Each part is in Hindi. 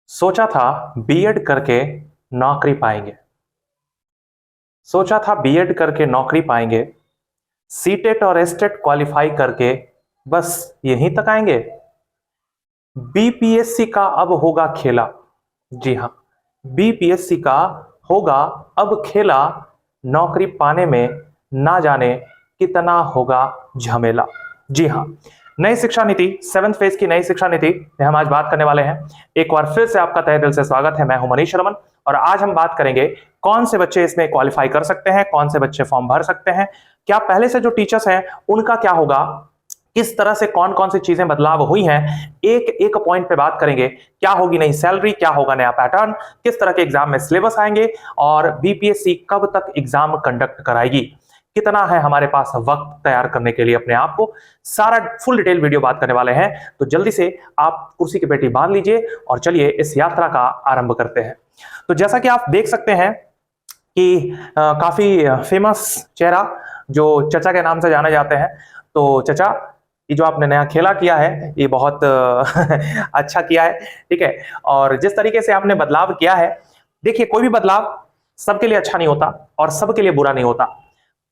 सोचा था बीएड करके नौकरी पाएंगे। सोचा था बीएड करके नौकरी पाएंगे। सीटेट और एस्टेट क्वालिफाई करके बस यहीं तक आएंगे। बीपीएससी का अब होगा खेला। जी हां, बीपीएससी का होगा अब खेला। नौकरी पाने में ना जाने कितना होगा झमेला। जी हां, नई शिक्षा नीति, 7th फेज की नई शिक्षा नीति में हम आज बात करने वाले हैं। एक बार फिर से आपका तहे दिल से स्वागत है। मैं हूं मनीष रमन और आज हम बात करेंगे कौन से बच्चे इसमें क्वालिफाई कर सकते हैं, कौन से बच्चे फॉर्म भर सकते हैं, क्या पहले से जो टीचर्स हैं उनका क्या होगा, किस तरह से कौन कौन सी चीजें बदलाव हुई हैं, एक एक पॉइंट पे बात करेंगे। क्या होगी नई सैलरी, क्या होगा नया पैटर्न, किस तरह के एग्जाम में सिलेबस आएंगे और बीपीएससी कब तक एग्जाम कंडक्ट कराएगी, कितना है हमारे पास वक्त तैयार करने के लिए अपने आप को, सारा फुल डिटेल वीडियो बात करने वाले हैं। तो जल्दी से आप कुर्सी की पेटी बांध लीजिए और चलिए इस यात्रा का आरंभ करते हैं। तो जैसा कि आप देख सकते हैं कि काफी फेमस चेहरा जो चचा के नाम से जाने जाते हैं। तो चचा, ये जो आपने नया खेला किया है ये बहुत अच्छा किया है, ठीक है। और जिस तरीके से आपने बदलाव किया है, देखिए कोई भी बदलाव सबके लिए अच्छा नहीं होता और सबके लिए बुरा नहीं होता।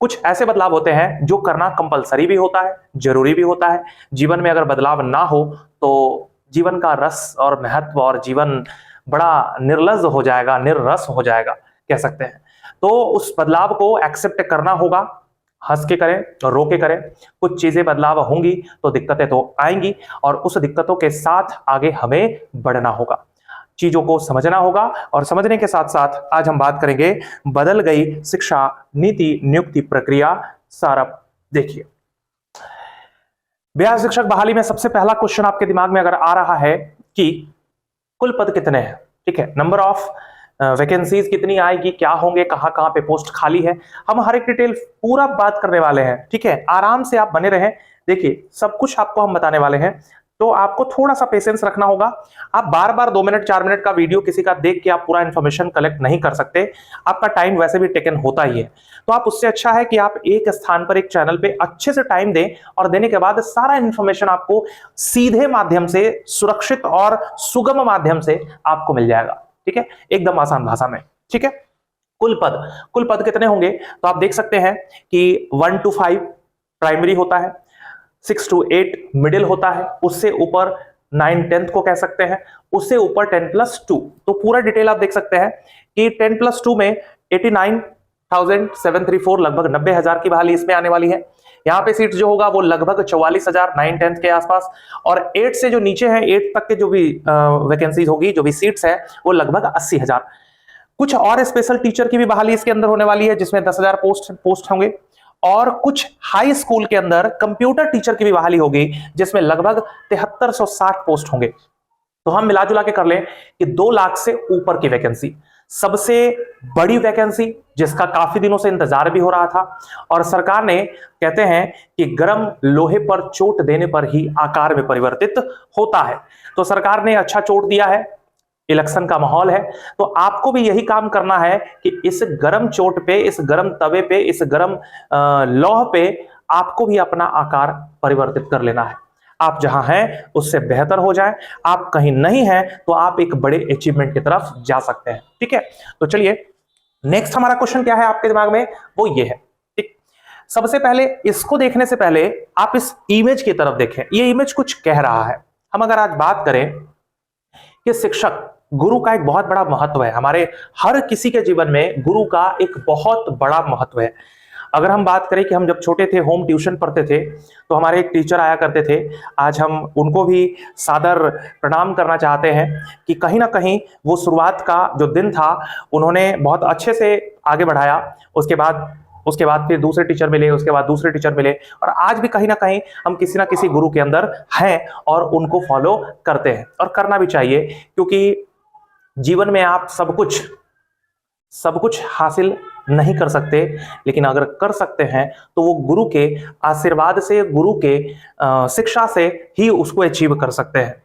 कुछ ऐसे बदलाव होते हैं जो करना कंपलसरी भी होता है, जरूरी भी होता है। जीवन में अगर बदलाव ना हो तो जीवन का रस और महत्व और जीवन बड़ा निर्लज हो जाएगा, निर्रस हो जाएगा कह सकते हैं। तो उस बदलाव को एक्सेप्ट करना होगा, हंस के करें और रो के करें। कुछ चीजें बदलाव होंगी तो दिक्कतें तो आएंगी और उस दिक्कतों के साथ आगे हमें बढ़ना होगा, चीजों को समझना होगा। और समझने के साथ साथ आज हम बात करेंगे बदल गई शिक्षा नीति नियुक्ति प्रक्रिया सारप। देखिए, बिहार शिक्षक बहाली में सबसे पहला क्वेश्चन आपके दिमाग में अगर आ रहा है कि कुल पद कितने हैं, ठीक है, नंबर ऑफ वैकेंसीज कितनी आएगी, क्या होंगे, कहां कहां पे पोस्ट खाली है, हम हर एक डिटेल पूरा बात करने वाले हैं, ठीक है। आराम से आप बने रहें, देखिए सब कुछ आपको हम बताने वाले हैं। तो आपको थोड़ा सा पेशेंस रखना होगा। आप बार बार 2 मिनट 4 मिनट का वीडियो किसी का देख के आप पूरा इंफॉर्मेशन कलेक्ट नहीं कर सकते। आपका टाइम वैसे भी टेकन होता ही है। तो आप उससे अच्छा है कि आप एक स्थान पर एक चैनल पे अच्छे से टाइम दें और देने के बाद सारा इंफॉर्मेशन आपको सीधे माध्यम से, सुरक्षित और सुगम माध्यम से आपको मिल जाएगा, ठीक है, एकदम आसान भाषा में, ठीक है। कुल पद कितने होंगे तो आप देख सकते हैं कि 1 to 5 प्राइमरी होता है, 6 to 8 मिडिल होता है, उससे ऊपर 9 10th को कह सकते हैं, उससे ऊपर 10+2। तो पूरा डिटेल आप देख सकते हैं कि 10+2 में 89,734 लगभग 90,000 की बहाली इसमें आने वाली है। यहाँ पे सीट जो होगा वो लगभग 44,000 9 10th के आसपास। और 8 से जो नीचे है, 8 तक के जो भी वैकेंसीज होगी, जो भी सीट्स है, वो लगभग 80,000। कुछ और स्पेशल टीचर की भी बहाली इसके अंदर होने वाली है जिसमें 10,000 पोस्ट होंगे। और कुछ हाई स्कूल के अंदर कंप्यूटर टीचर की भी बहाली होगी जिसमें लगभग 7360 पोस्ट होंगे। तो हम मिला जुला के कर लें कि 2 लाख से ऊपर की वैकेंसी, सबसे बड़ी वैकेंसी जिसका काफी दिनों से इंतजार भी हो रहा था। और सरकार ने, कहते हैं कि गर्म लोहे पर चोट देने पर ही आकार में परिवर्तित होता है। तो सरकार ने अच्छा चोट दिया है, इलेक्शन का माहौल है, तो आपको भी यही काम करना है कि इस गरम चोट पे, इस गरम तवे पे, इस गरम लौह पे आपको भी अपना आकार परिवर्तित कर लेना है। आप जहां हैं उससे बेहतर हो जाए, आप कहीं नहीं हैं तो आप एक बड़े अचीवमेंट की तरफ जा सकते हैं, ठीक है। तो चलिए, नेक्स्ट हमारा क्वेश्चन क्या है आपके दिमाग में, वो ये है, ठीक। सबसे पहले इसको देखने से पहले आप इस इमेज की तरफ देखें। ये इमेज कुछ कह रहा है। हम अगर आज बात करें कि शिक्षक, गुरु का एक बहुत बड़ा महत्व है, हमारे हर किसी के जीवन में गुरु का एक बहुत बड़ा महत्व है। अगर हम बात करें कि हम जब छोटे थे, होम ट्यूशन पढ़ते थे, तो हमारे एक टीचर आया करते थे। आज हम उनको भी सादर प्रणाम करना चाहते हैं कि कहीं ना कहीं वो शुरुआत का जो दिन था उन्होंने बहुत अच्छे से आगे बढ़ाया। उसके बाद फिर दूसरे टीचर मिले, उसके बाद दूसरे टीचर मिले, और आज भी कहीं ना कहीं हम किसी ना किसी गुरु के अंदर हैं और उनको फॉलो करते हैं, और करना भी चाहिए। क्योंकि जीवन में आप सब कुछ हासिल नहीं कर सकते, लेकिन अगर कर सकते हैं तो वो गुरु के आशीर्वाद से, गुरु के शिक्षा से ही उसको अचीव कर सकते हैं।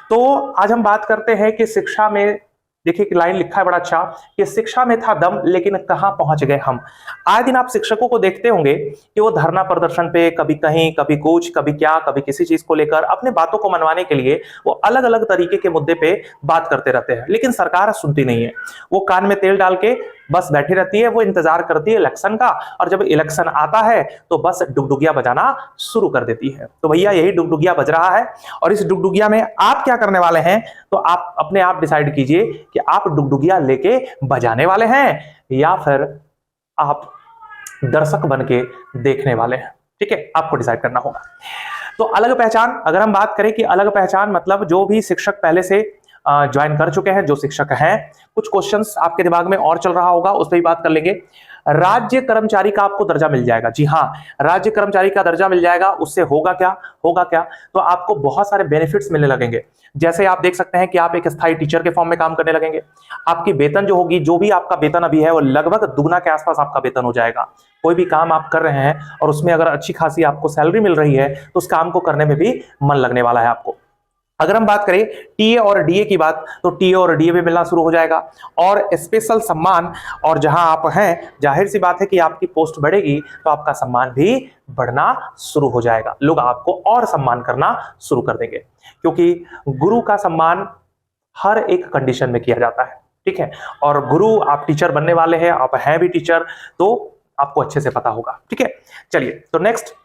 तो आज हम बात करते हैं कि शिक्षा में देखिए कि लाइन लिखा है बड़ा अच्छा कि शिक्षा में था दम लेकिन कहां पहुंच गए हम। आए दिन आप शिक्षकों को देखते होंगे कि वो धरना प्रदर्शन पे कभी कहीं, कभी कुछ, कभी क्या, कभी किसी चीज को लेकर अपने बातों को मनवाने के लिए वो अलग अलग तरीके के मुद्दे पे बात करते रहते हैं, लेकिन सरकार सुनती नहीं है। वो कान में तेल डाल के बस बैठी रहती है, वो इंतजार करती है इलेक्शन का, और जब इलेक्शन आता है तो बस डुगडुगिया बजाना शुरू कर देती है। तो भैया यही डुगडुगिया बज रहा है, और इस डुगडुगिया में आप क्या करने वाले हैं तो आप अपने आप डिसाइड कीजिए कि आप डुगडुगिया लेके बजाने वाले हैं या फिर आप दर्शक बन के देखने वाले हैं। ठीक है, आपको डिसाइड करना होगा। तो अलग पहचान, अगर हम बात करें कि अलग पहचान मतलब जो भी शिक्षक पहले से ज्वाइन कर चुके हैं, जो शिक्षक हैं, कुछ क्वेश्चंस आपके दिमाग में और चल रहा होगा, उस पर भी बात कर लेंगे। राज्य कर्मचारी का आपको दर्जा मिल जाएगा। जी हाँ, राज्य कर्मचारी का दर्जा मिल जाएगा। उससे होगा क्या, तो आपको बहुत सारे बेनिफिट्स मिलने लगेंगे। जैसे आप देख सकते हैं कि आप एक स्थायी टीचर के फॉर्म में काम करने लगेंगे। आपकी वेतन जो होगी, जो भी आपका वेतन अभी है, वो लगभग दुगना के आसपास आपका वेतन हो जाएगा। कोई भी काम आप कर रहे हैं और उसमें अगर अच्छी खासी आपको सैलरी मिल रही है तो उस काम को करने में भी मन लगने वाला है आपको। अगर हम बात करें टीए और डीए की बात, तो टीए और डीए भी मिलना शुरू हो जाएगा, और स्पेशल सम्मान, और जहां आप हैं जाहिर सी बात है कि आपकी पोस्ट बढ़ेगी तो आपका सम्मान भी बढ़ना शुरू हो जाएगा। लोग आपको और सम्मान करना शुरू कर देंगे, क्योंकि गुरु का सम्मान हर एक कंडीशन में किया जाता है। ठीक है, और गुरु, आप टीचर बनने वाले हैं, आप हैं भी टीचर, तो आपको अच्छे से पता होगा। ठीक है, चलिए तो नेक्स्ट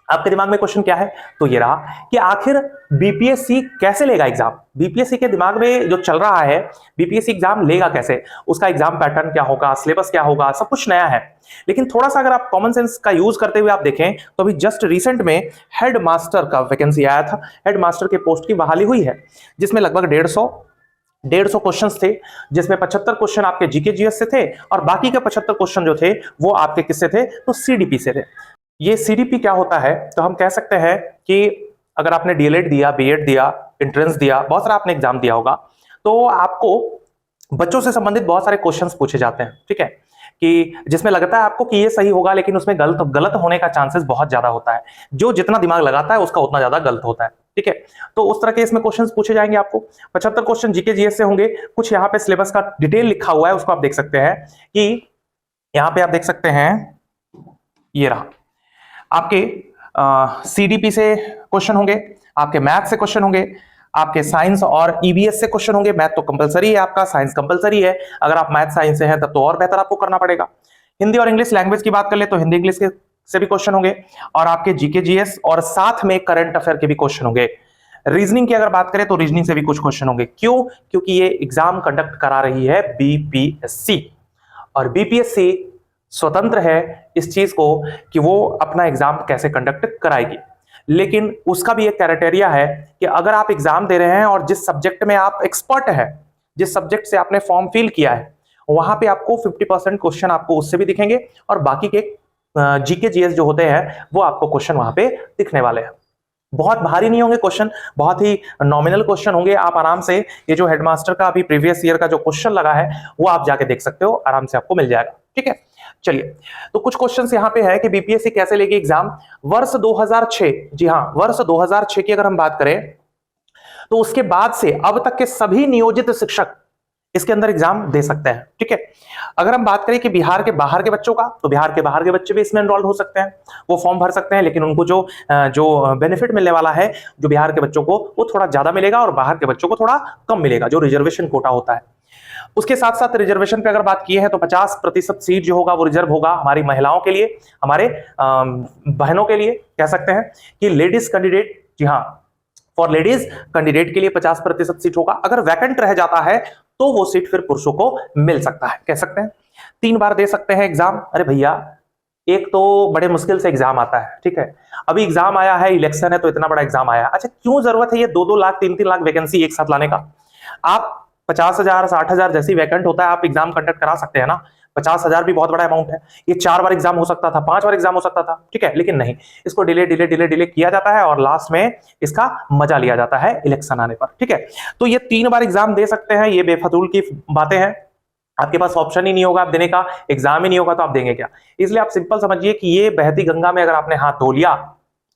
आपके दिमाग में क्वेश्चन क्या है, तो ये रहा कि आखिर बीपीएससी कैसे लेगा एग्जाम। बीपीएससी के दिमाग में जो चल रहा है, बीपीएससी एग्जाम लेगा कैसे, उसका एग्जाम पैटर्न क्या होगा, सिलेबस क्या होगा, सब कुछ नया है। लेकिन थोड़ा सा अगर आप कॉमन सेंस का यूज करते हुए आप देखें तो अभी जस्ट रिसेंट में हेड मास्टर का वैकेंसी आया था। हेड मास्टर के पोस्ट की बहाली हुई है, जिसमें लगभग 150 क्वेश्चंस थे, जिसमें 75 क्वेश्चन आपके जीके जीएस से थे, और बाकी के 75 क्वेश्चन जो थे वो आपके किससे थे, तो सीडीपी से थे। ये सीडीपी क्या होता है, तो हम कह सकते हैं कि अगर आपने डीएलएड दिया, बीएड दिया, एंट्रेंस दिया, बहुत सारा आपने एग्जाम दिया होगा, तो आपको बच्चों से संबंधित बहुत सारे क्वेश्चंस पूछे जाते हैं। ठीक है, कि जिसमें लगता है आपको कि ये सही होगा, लेकिन उसमें गलत होने का चांसेस बहुत ज्यादा होता है। जो जितना दिमाग लगाता है उसका उतना ज्यादा गलत होता है। ठीक है, तो उस तरह के इसमें क्वेश्चंस पूछे जाएंगे आपको। 75 क्वेश्चन जीके जीएस से होंगे। कुछ यहाँ पे सिलेबस का डिटेल लिखा हुआ है, उसको आप देख सकते हैं कि यहाँ पे आप देख सकते हैं, ये रहा आपके सीडीपी से क्वेश्चन होंगे, आपके मैथ से क्वेश्चन होंगे, आपके साइंस और ईवीएस से क्वेश्चन होंगे। मैथ तो कंपलसरी है आपका, साइंस कंपलसरी है। अगर आप मैथ साइंस से हैं तब तो और बेहतर आपको करना पड़ेगा। हिंदी और इंग्लिश लैंग्वेज की बात कर ले तो हिंदी इंग्लिश से भी क्वेश्चन होंगे, और आपके जीके जीएस और साथ में करंट अफेयर के भी क्वेश्चन होंगे। रीजनिंग की अगर बात करें तो रीजनिंग से भी कुछ क्वेश्चन होंगे। क्यों? क्योंकि ये एग्जाम कंडक्ट करा रही है बीपीएससी, और बीपीएससी स्वतंत्र है इस चीज को कि वो अपना एग्जाम कैसे कंडक्ट कराएगी। लेकिन उसका भी एक क्राइटेरिया है कि अगर आप एग्जाम दे रहे हैं और जिस सब्जेक्ट में आप एक्सपर्ट हैं, जिस सब्जेक्ट से आपने फॉर्म फिल किया है, वहां पे आपको 50% क्वेश्चन आपको उससे भी दिखेंगे, और बाकी के जीके जीएस जो होते हैं वो आपको क्वेश्चन वहां पे दिखने वाले हैं। बहुत भारी नहीं होंगे क्वेश्चन, बहुत ही नॉमिनल क्वेश्चन होंगे। आप आराम से ये जो हेडमास्टर का अभी प्रीवियस ईयर का जो क्वेश्चन लगा है वो आप जाके देख सकते हो, आराम से आपको मिल जाएगा। ठीक है, चलिए तो कुछ क्वेश्चंस यहां पे है कि बीपीएससी कैसे लेगी एग्जाम। वर्ष 2006, जी हां, वर्ष 2006 की अगर हम बात करें तो उसके बाद से अब तक के सभी नियोजित शिक्षक इसके अंदर एग्जाम दे सकते हैं। ठीक है, अगर हम बात करें कि बिहार के बाहर के बच्चों का, तो बिहार के बाहर के बच्चे भी इसमें एनरोल्ड हो सकते हैं, वो फॉर्म भर सकते हैं, लेकिन उनको जो बेनिफिट मिलने वाला है, जो बिहार के बच्चों को वो थोड़ा ज्यादा मिलेगा और बाहर के बच्चों को थोड़ा कम मिलेगा, जो रिजर्वेशन कोटा होता है। उसके साथ साथ रिजर्वेशन पे अगर बात की है तो 50% सीट जो होगा वो रिजर्व होगा हमारी महिलाओं के लिए, हमारे बहनों के लिए। कह सकते हैं कि लेडीज कैंडिडेट, जी हाँ, फॉर लेडीज कैंडिडेट के लिए 50% सीट होगा। अगर वैकेंट रह जाता है तो वो सीट फिर पुरुषों को मिल सकता है। कह सकते हैं 3 बार दे सकते हैं एग्जाम। अरे भैया, एक तो बड़े मुश्किल से एग्जाम आता है। ठीक है, अभी एग्जाम आया है, इलेक्शन है, तो इतना बड़ा एग्जाम आया। अच्छा, क्यों जरूरत है ये 2-2 लाख 3-3 लाख वैकेंसी एक साथ लाने का? आप 50,000 60,000 जैसी वैकेंट होता है, आप एग्जाम कंडक्ट करा सकते हैं ना। 50,000 भी बहुत बड़ा अमाउंट है। ये 4 बार एग्जाम हो सकता था, 5 बार एग्जाम हो सकता था। ठीक है, लेकिन नहीं, इसको डिले किया जाता है और लास्ट में इसका मजा लिया जाता है इलेक्शन आने पर। ठीक है, तो ये 3 बार एग्जाम दे सकते हैं, ये बेफजूल की बातें हैं। आपके पास ऑप्शन ही नहीं होगा आप देने का, एग्जाम ही नहीं होगा तो आप देंगे क्या? इसलिए आप सिंपल समझिए कि ये बहती गंगा में अगर आपने हाथ धो लिया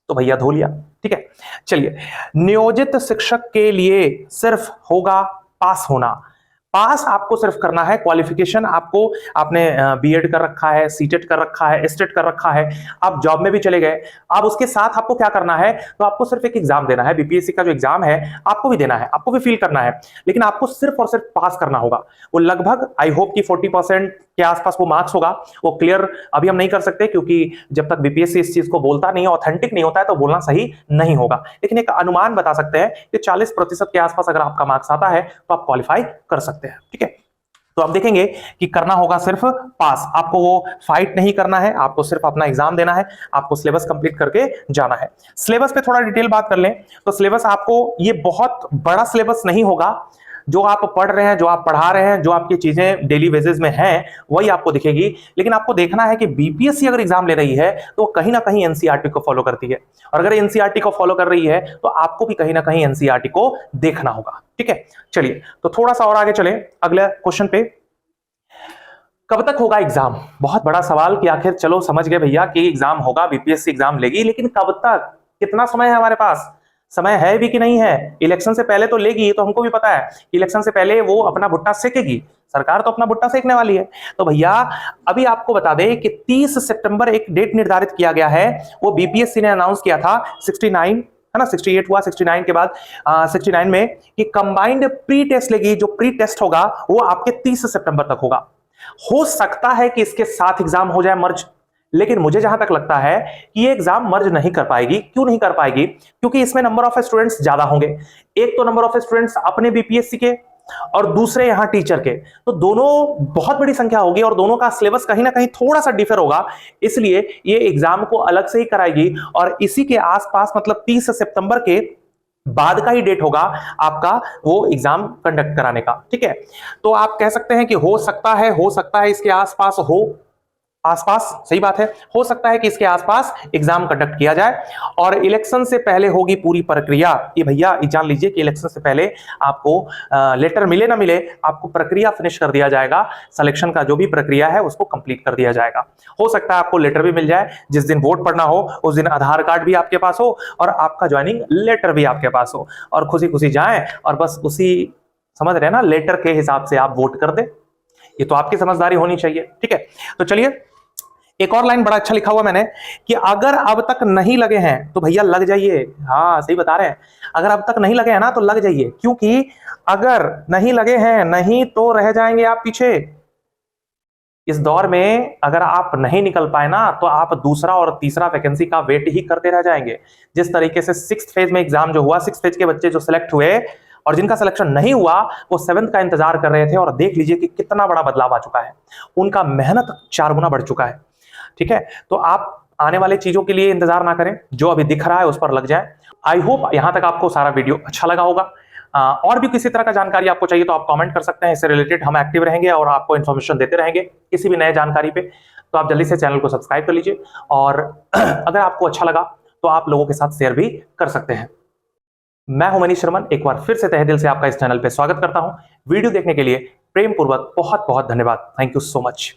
तो भैया धो लिया। ठीक है, चलिए, नियोजित शिक्षक के लिए सिर्फ होगा पास होना। पास आपको सिर्फ करना है, क्वालिफिकेशन आपको, आपने बीएड कर रखा है, सीटेट कर रखा है, एस्टेट कर रखा है, आप जॉब में भी चले गए, अब उसके साथ आपको क्या करना है, तो आपको सिर्फ एक एग्जाम देना है, बीपीएससी का जो एग्जाम है आपको भी देना है, आपको भी फील करना है, लेकिन आपको सिर्फ और सिर्फ पास करना होगा। वो लगभग आई होप कि 40% के आसपास वो मार्क्स होगा। वो क्लियर अभी हम नहीं कर सकते क्योंकि जब तक बीपीएससी इस चीज को बोलता नहीं है, ऑथेंटिक नहीं होता है, तो बोलना सही नहीं होगा, लेकिन एक अनुमान बता सकते हैं कि 40% के आसपास अगर आपका मार्क्स आता है तो आप क्वालिफाई कर सकते हैं। ठीक है, तो आप देखेंगे कि करना होगा सिर्फ पास, आपको वो फाइट नहीं करना है, आपको सिर्फ अपना एग्जाम देना है, आपको सिलेबस कंप्लीट करके जाना है। सिलेबस पे थोड़ा डिटेल बात कर लें तो सिलेबस आपको, ये बहुत बड़ा सिलेबस नहीं होगा, जो आप पढ़ रहे हैं, जो आप पढ़ा रहे हैं, जो आपकी चीजें डेली बेसिस में हैं वही आपको दिखेगी, लेकिन आपको देखना है कि बीपीएससी अगर एग्जाम ले रही है तो कहीं ना कहीं एनसीईआरटी को फॉलो करती है, और अगर एनसीईआरटी को फॉलो कर रही है तो आपको भी कहीं ना कहीं एनसीईआरटी को देखना होगा। ठीक है, चलिए तो थोड़ा सा और आगे चले अगले क्वेश्चन पे। कब तक होगा एग्जाम? बहुत बड़ा सवाल कि आखिर चलो समझ गए भैया कि एग्जाम होगा, बीपीएससी एग्जाम लेगी, लेकिन कब तक, कितना समय है हमारे पास, समय है भी कि नहीं है? इलेक्शन से पहले तो लेगी, तो हमको भी पता है कि इलेक्शन से पहले वो अपना भुट्टा सेकेगी, सरकार तो अपना भुट्टा सेकने वाली है। तो भैया अभी आपको बता दें कि 30 सितंबर एक डेट निर्धारित किया गया है, वो बीपीएससी ने अनाउंस किया था, 69 है ना, 68 हुआ, 69 के बाद 69 में कि कंबाइंड प्री टेस्ट लेगी, जो प्री टेस्ट होगा वो आपके 30 सितंबर तक होगा। हो सकता है कि इसके साथ एग्जाम हो जाए मर्ज, लेकिन मुझे जहां तक लगता है कि ये एग्जाम मर्ज नहीं कर पाएगी। क्यों नहीं कर पाएगी? क्योंकि इसमें नंबर ऑफ स्टूडेंट्स ज्यादा होंगे, एक तो नंबर ऑफ स्टूडेंट्स अपने बीपीएससी के और दूसरे यहां टीचर के, तो दोनों बहुत बड़ी संख्या होगी और दोनों का सिलेबस कहीं ना कहीं थोड़ा सा डिफर होगा, इसलिए ये एग्जाम को अलग से ही कराएगी और इसी के आसपास मतलब 30 सितंबर के बाद का ही डेट होगा आपका वो एग्जाम कंडक्ट कराने का। ठीक है, तो आप कह सकते हैं कि हो सकता है इसके आसपास हो, आसपास सही बात है, हो सकता है कि इसके आसपास एग्जाम कंडक्ट किया जाए और इलेक्शन से पहले होगी पूरी प्रक्रिया। ये भैया जान लीजिए कि इलेक्शन से पहले आपको लेटर मिले ना मिले, आपको प्रक्रिया फिनिश कर दिया जाएगा, सिलेक्शन का जो भी प्रक्रिया है उसको कंप्लीट कर दिया जाएगा। हो सकता है आपको लेटर भी मिल जाए, जिस दिन वोट पड़ना हो उस दिन आधार कार्ड भी आपके पास हो और आपका ज्वाइनिंग लेटर भी आपके पास हो, और खुशी खुशी जाएं और बस उसी, समझ रहे हैं ना, लेटर के हिसाब से आप वोट कर दें। ये तो आपकी समझदारी होनी चाहिए। ठीक है, तो चलिए एक और लाइन बड़ा अच्छा लिखा हुआ मैंने कि अगर अब तक नहीं लगे हैं तो भैया लग जाइए। हाँ सही बता रहे हैं, अगर अब तक नहीं लगे हैं ना तो लग जाइए, क्योंकि अगर नहीं लगे हैं नहीं तो रह जाएंगे आप पीछे। इस दौर में अगर आप नहीं निकल पाए ना तो आप दूसरा और तीसरा वैकेंसी का वेट ही करते रह जाएंगे। जिस तरीके से 6th फेज में एग्जाम जो हुआ, 6th फेज के बच्चे जो सिलेक्ट हुए और जिनका सिलेक्शन नहीं हुआ वो 7th का इंतजार कर रहे थे, और देख लीजिए कि कितना बड़ा बदलाव आ चुका है, उनका मेहनत 4 गुना बढ़ चुका है। ठीक है, तो आप आने वाले चीजों के लिए इंतजार ना करें, जो अभी दिख रहा है उस पर लग जाए। आई होप यहां तक आपको सारा वीडियो अच्छा लगा होगा। और भी किसी तरह का जानकारी आपको चाहिए तो आप कमेंट कर सकते हैं, इससे रिलेटेड हम एक्टिव रहेंगे और आपको इन्फॉर्मेशन देते रहेंगे किसी भी नए जानकारी पे। तो आप जल्दी से चैनल को सब्सक्राइब कर लीजिए और अगर आपको अच्छा लगा तो आप लोगों के साथ शेयर भी कर सकते हैं। मैं हूं मनीष शर्मन, एक बार फिर से तहे दिल से आपका इस चैनल पे स्वागत करता हूं। वीडियो देखने के लिए प्रेम पूर्वक बहुत बहुत धन्यवाद। Thank you so much.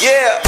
Yeah.